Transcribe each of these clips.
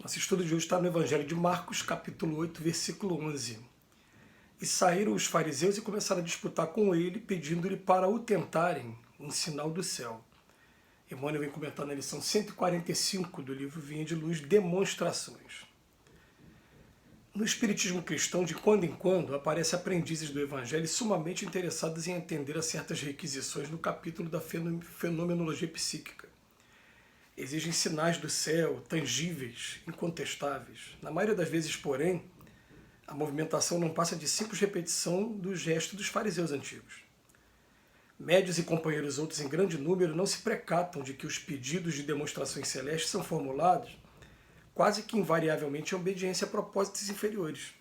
Nosso estudo de hoje está no Evangelho de Marcos, capítulo 8, versículo 11. E saíram os fariseus e começaram a disputar com ele, pedindo-lhe para o tentarem um sinal do céu. Emmanuel vem comentando na lição 145 do livro Vinha de Luz, Demonstrações. No espiritismo cristão, de quando em quando, aparecem aprendizes do Evangelho sumamente interessados em atender a certas requisições no capítulo da fenomenologia psíquica. Exigem sinais do céu, tangíveis, incontestáveis. Na maioria das vezes, porém, a movimentação não passa de simples repetição do gesto dos fariseus antigos. Médios e companheiros outros em grande número não se precatam de que os pedidos de demonstrações celestes são formulados quase que invariavelmente em obediência a propósitos inferiores.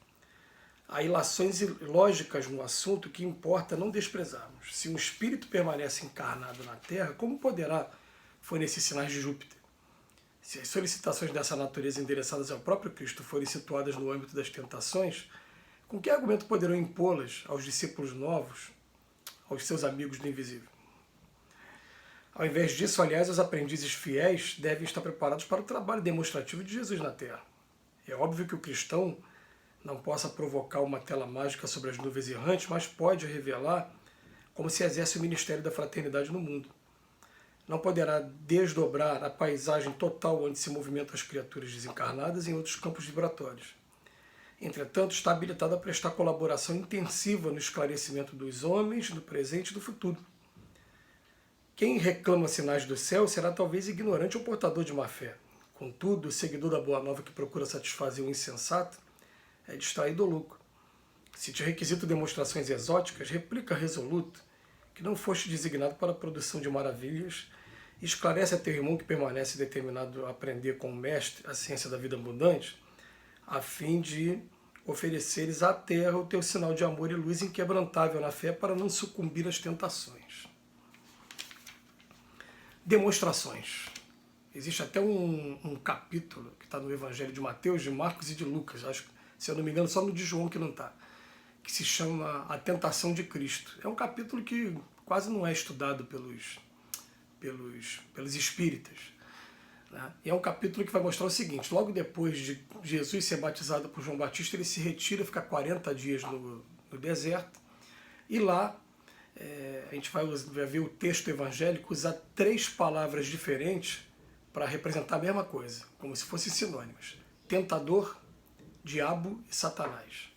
Há ilações lógicas no assunto que importa não desprezarmos. Se um espírito permanece encarnado na Terra, como poderá fornecer sinais de Júpiter? Se as solicitações dessa natureza endereçadas ao próprio Cristo forem situadas no âmbito das tentações, com que argumento poderão impô-las aos discípulos novos, aos seus amigos do invisível? Ao invés disso, aliás, os aprendizes fiéis devem estar preparados para o trabalho demonstrativo de Jesus na Terra. É óbvio que o cristão não possa provocar uma tela mágica sobre as nuvens errantes, mas pode revelar como se exerce o ministério da fraternidade no mundo. Não poderá desdobrar a paisagem total onde se movimentam as criaturas desencarnadas em outros campos vibratórios. Entretanto, está habilitado a prestar colaboração intensiva no esclarecimento dos homens, do presente e do futuro. Quem reclama sinais do céu será talvez ignorante ou portador de má fé. Contudo, o seguidor da Boa Nova que procura satisfazer o insensato é distraído ou louco. Se te requisito demonstrações exóticas, replica resoluto que não foste designado para a produção de maravilhas, e esclarece a teu irmão que permanece determinado a aprender com o mestre a ciência da vida abundante, a fim de ofereceres à terra o teu sinal de amor e luz inquebrantável na fé para não sucumbir às tentações. Demonstrações. Existe até um capítulo que está no Evangelho de Mateus, de Marcos e de Lucas, acho que, se eu não me engano, só no de João que não está, que se chama A Tentação de Cristo. É um capítulo que quase não é estudado pelos espíritas, né? E é um capítulo que vai mostrar o seguinte: logo depois de Jesus ser batizado por João Batista, ele se retira, fica 40 dias no deserto, e lá a gente vai ver o texto evangélico usar 3 palavras diferentes para representar a mesma coisa, como se fossem sinônimas: tentador, diabo e Satanás.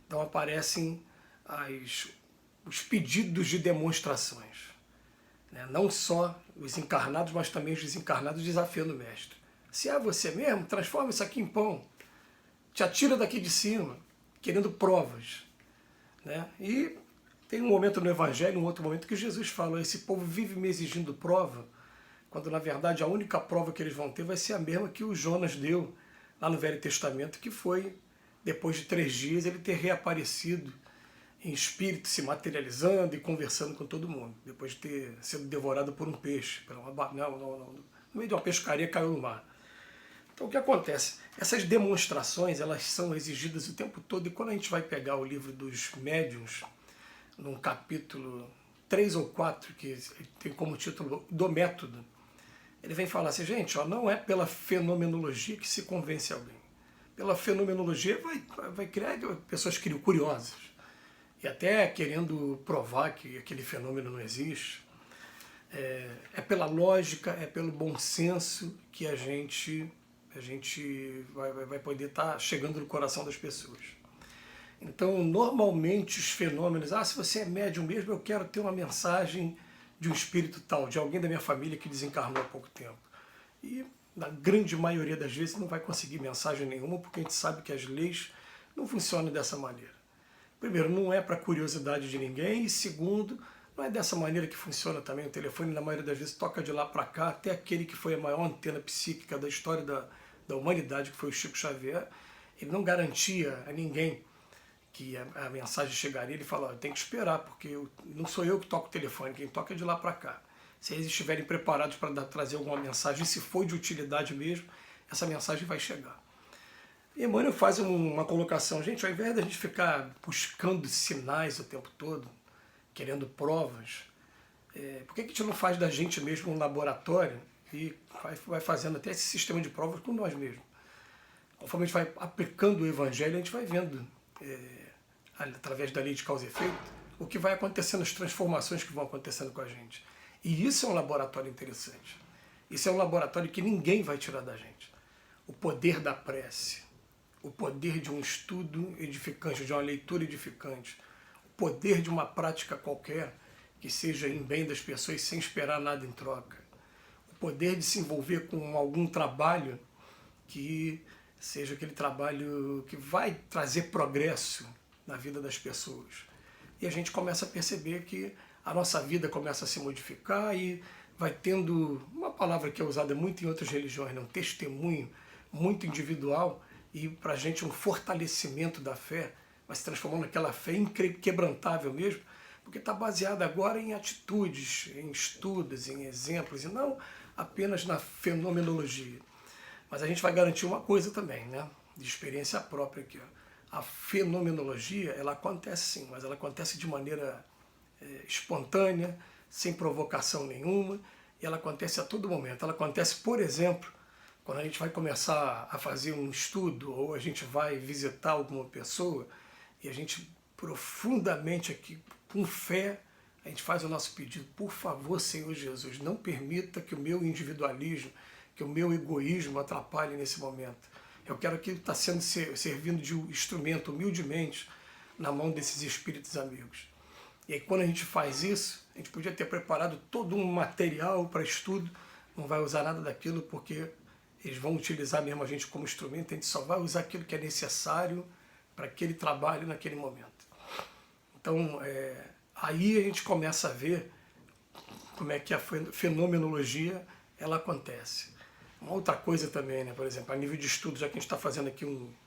Então aparecem os pedidos de demonstrações. Não só os encarnados, mas também os desencarnados desafiando o mestre. Se é você mesmo, transforma isso aqui em pão. Te atira daqui de cima, querendo provas. E tem um momento no Evangelho, um outro momento, que Jesus fala: esse povo vive me exigindo prova, quando na verdade a única prova que eles vão ter vai ser a mesma que o Jonas deu lá no Velho Testamento, que foi, depois de 3 dias, ele ter reaparecido em espírito, se materializando e conversando com todo mundo, depois de ter sido devorado por um peixe, no meio de uma pescaria caiu no mar. Então o que acontece? Essas demonstrações, elas são exigidas o tempo todo, e quando a gente vai pegar o livro dos médiuns, num capítulo 3 ou 4, que tem como título Do Método, ele vem falar assim: gente, não é pela fenomenologia que se convence alguém. Pela fenomenologia vai criar pessoas curiosas, e até querendo provar que aquele fenômeno não existe. É pela lógica, é pelo bom senso que a gente vai poder estar chegando no coração das pessoas. Então, normalmente os fenômenos: se você é médium mesmo, eu quero ter uma mensagem de um espírito tal, de alguém da minha família que desencarnou há pouco tempo. E na grande maioria das vezes não vai conseguir mensagem nenhuma, porque a gente sabe que as leis não funcionam dessa maneira. Primeiro, não é para curiosidade de ninguém, e segundo, não é dessa maneira que funciona também. O telefone, na maioria das vezes, toca de lá para cá. Até aquele que foi a maior antena psíquica da história da humanidade, que foi o Chico Xavier, ele não garantia a ninguém que a mensagem chegaria. Ele fala: tem que esperar, porque não sou eu que toco o telefone, quem toca é de lá para cá. Se eles estiverem preparados para trazer alguma mensagem, se for de utilidade mesmo, essa mensagem vai chegar. E Emmanuel faz uma colocação: gente, ao invés da gente ficar buscando sinais o tempo todo, querendo provas, por que a gente não faz da gente mesmo um laboratório e vai fazendo até esse sistema de provas com nós mesmos? conforme a gente vai aplicando o Evangelho, a gente vai vendo, através da lei de causa e efeito, o que vai acontecendo, as transformações que vão acontecendo com a gente. E isso é um laboratório interessante. Isso é um laboratório que ninguém vai tirar da gente. O poder da prece, o poder de um estudo edificante, de uma leitura edificante, o poder de uma prática qualquer que seja em bem das pessoas sem esperar nada em troca, o poder de se envolver com algum trabalho que seja aquele trabalho que vai trazer progresso na vida das pessoas. E a gente começa a perceber que a nossa vida começa a se modificar e vai tendo uma palavra que é usada muito em outras religiões, né? Um testemunho muito individual e para a gente um fortalecimento da fé, vai se transformando naquela fé inquebrantável mesmo, porque está baseada agora em atitudes, em estudos, em exemplos, e não apenas na fenomenologia. Mas a gente vai garantir uma coisa também, né? De experiência própria aqui. Ó. A fenomenologia, ela acontece sim, mas ela acontece de maneira espontânea, sem provocação nenhuma, e ela acontece a todo momento. Ela acontece, por exemplo, quando a gente vai começar a fazer um estudo, ou a gente vai visitar alguma pessoa, e a gente profundamente aqui, com fé, a gente faz o nosso pedido: por favor, Senhor Jesus, não permita que o meu individualismo, que o meu egoísmo atrapalhe nesse momento. Eu quero que está sendo servindo de instrumento humildemente na mão desses espíritos amigos. E aí quando a gente faz isso, a gente podia ter preparado todo um material para estudo, não vai usar nada daquilo porque eles vão utilizar mesmo a gente como instrumento, a gente só vai usar aquilo que é necessário para aquele trabalho naquele momento. Então, aí a gente começa a ver como é que a fenomenologia ela acontece. Uma outra coisa também, né, por exemplo, a nível de estudo, já que a gente está fazendo aqui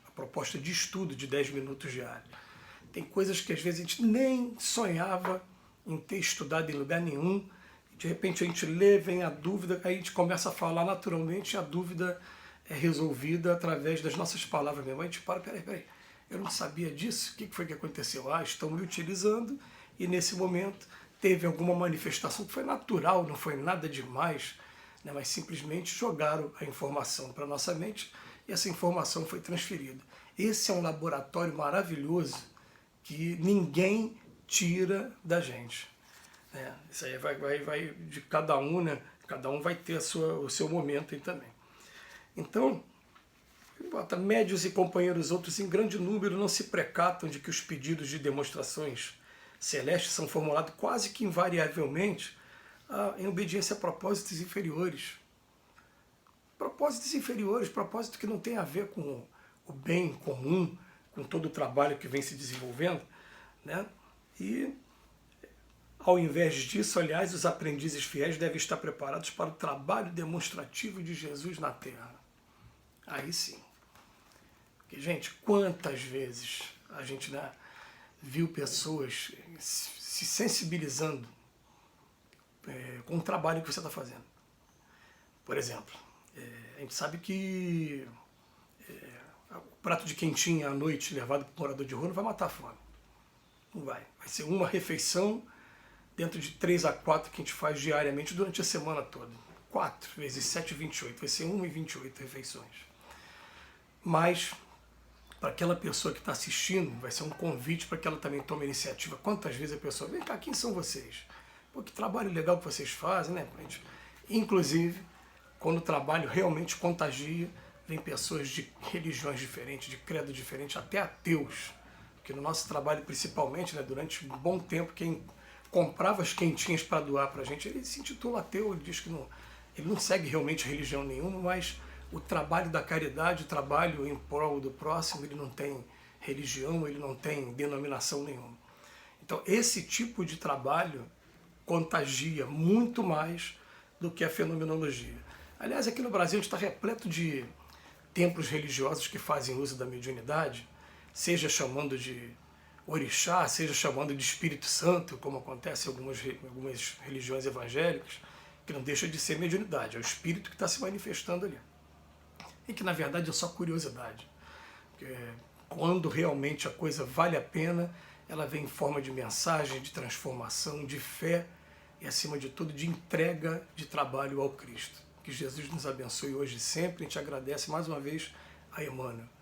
a proposta de estudo de 10 minutos diários, tem coisas que às vezes a gente nem sonhava em ter estudado em lugar nenhum, de repente a gente lê, vem a dúvida, aí a gente começa a falar naturalmente, a dúvida é resolvida através das nossas palavras mesmo. A gente para, peraí, eu não sabia disso, o que foi que aconteceu? Ah, estão me utilizando e nesse momento teve alguma manifestação que foi natural, não foi nada demais, né, mas simplesmente jogaram a informação para a nossa mente e essa informação foi transferida. Esse é um laboratório maravilhoso que ninguém tira da gente. Isso aí vai de cada um, né? Cada um vai ter o seu momento aí também. Então, médios e companheiros outros em grande número não se precatam de que os pedidos de demonstrações celestes são formulados quase que invariavelmente em obediência a propósitos inferiores. Propósitos inferiores, propósito que não tem a ver com o bem comum, com todo o trabalho que vem se desenvolvendo, né? E, ao invés disso, aliás, os aprendizes fiéis devem estar preparados para o trabalho demonstrativo de Jesus na Terra. Aí sim. Porque, gente, quantas vezes a gente, né, viu pessoas se sensibilizando com o trabalho que você está fazendo. Por exemplo, a gente sabe que o prato de quentinha à noite levado para o morador de rua não vai matar a fome. Não vai. Vai ser uma refeição dentro de 3 a 4 que a gente faz diariamente durante a semana toda. 4 vezes 7, 28. Vai ser 1 e 28 refeições. Mas, para aquela pessoa que está assistindo, vai ser um convite para que ela também tome a iniciativa. Quantas vezes a pessoa, vem cá, quem são vocês? Pô, que trabalho legal que vocês fazem, né? Inclusive, quando o trabalho realmente contagia, vem pessoas de religiões diferentes, de credo diferente, até ateus. Porque no nosso trabalho, principalmente, né, durante um bom tempo, quem comprava as quentinhas para doar para a gente, ele se intitula ateu, ele diz que ele não segue realmente religião nenhuma, mas o trabalho da caridade, o trabalho em prol do próximo, ele não tem religião, ele não tem denominação nenhuma. Então, esse tipo de trabalho contagia muito mais do que a fenomenologia. Aliás, aqui no Brasil a gente está repleto de templos religiosos que fazem uso da mediunidade, seja chamando de orixá, seja chamando de Espírito Santo, como acontece em algumas religiões evangélicas, que não deixa de ser mediunidade, é o Espírito que está se manifestando ali. E que na verdade é só curiosidade. Porque quando realmente a coisa vale a pena, ela vem em forma de mensagem, de transformação, de fé e, acima de tudo, de entrega de trabalho ao Cristo. Que Jesus nos abençoe hoje e sempre. A gente agradece mais uma vez a Emmanuel.